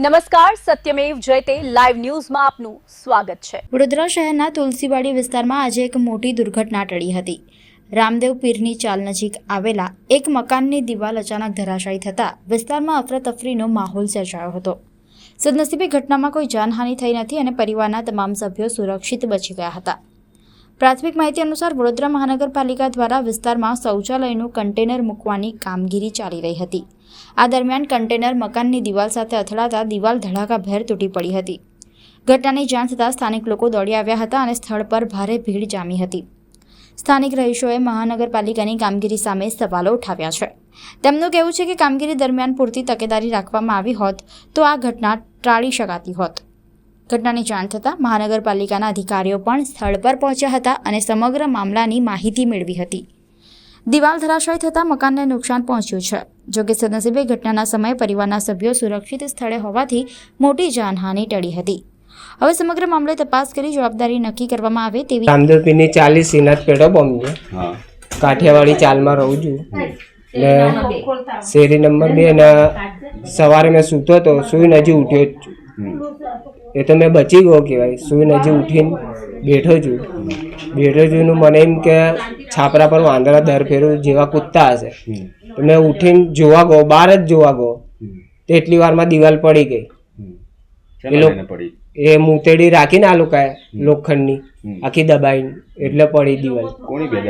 નમસ્કાર, સત્યમેવ જયતે લાઈવ ન્યૂઝમાં આપનું સ્વાગત છે। વડોદરા શહેરના તુલસીવાડી વિસ્તારમાં આજે એક મોટી દુર્ઘટના ટળી હતી। રામદેવ પીરની ચાલ નજીક આવેલા એક મકાનની દિવાલ અચાનક ધરાશાયી થતાં વિસ્તારમાં અફરાતફરીનો માહોલ સર્જાયો હતો। સદનસીબે ઘટનામાં કોઈ જાનહાનિ થઈ નથી અને પરિવારના તમામ સભ્યો સુરક્ષિત બચી ગયા હતા। પ્રાથમિક માહિતી અનુસાર વડોદરા મહાનગરપાલિકા દ્વારા વિસ્તારમાં શૌચાલયનું કન્ટેનર મૂકવાની કામગીરી ચાલી રહી હતી। આ દરમિયાન કન્ટેનર મકાનની દિવાલ સાથે અથડાતા દિવાલ ધડાકાભેર તૂટી પડી હતી। ઘટનાની જાણ થતાં સ્થાનિક લોકો દોડી આવ્યા હતા અને સ્થળ પર ભારે ભીડ જામી હતી। સ્થાનિક રહીશોએ મહાનગરપાલિકાની કામગીરી સામે સવાલો ઉઠાવ્યા છે। તેમનું કહેવું છે કે કામગીરી દરમિયાન પૂરતી તકેદારી રાખવામાં આવી હોત તો આ ઘટના ટાળી શકાતી હોત। ઘટનાની જાણ થતાં મહાનગરપાલિકાના અધિકારીઓ પણ સ્થળ પર પહોંચ્યા હતા અને સમગ્ર મામલાની માહિતી મેળવી હતી। દિવાલ ધરાશાયી થતાં મકાનને નુકસાન પહોંચ્યું છે। જોકે સદનસીબે ઘટનાના સમયે પરિવારના સભ્યો સુરક્ષિત સ્થળે હોવાથી મોટી જાનહાનિ ટળી હતી। હવે સમગ્ર મામલે તપાસ કરી જવાબદારી નક્કી કરવામાં આવે તેવી રામદેવ પીરની 40 શ્રીનાથ પેટ્રોલ પંપ છે। કાઠિયાવાડી ચાલમાં રહું છું ને શેરી નંબર 2 અને સવારે મેં સૂતો હતો, સૂઈને હજી ઉઠ્યો જ છું। એ તો મેં બચી ગયો કહેવાય। સૂઈને હજી ઉઠીને બેઠો છું ને મને એમ કે છાપરા પર વાંદરા દર ફેરું જેવા કૂદતા હશે તો મેં ઉઠીને જોવા ગયો, બહાર જ જોવા ગયો તો એટલી વારમાં દિવાલ પડી ગઈ। એ મૂતેડી રાખીને આ લોકોએ લોખંડની આખી દબાઈને એટલે પડી દિવાલ।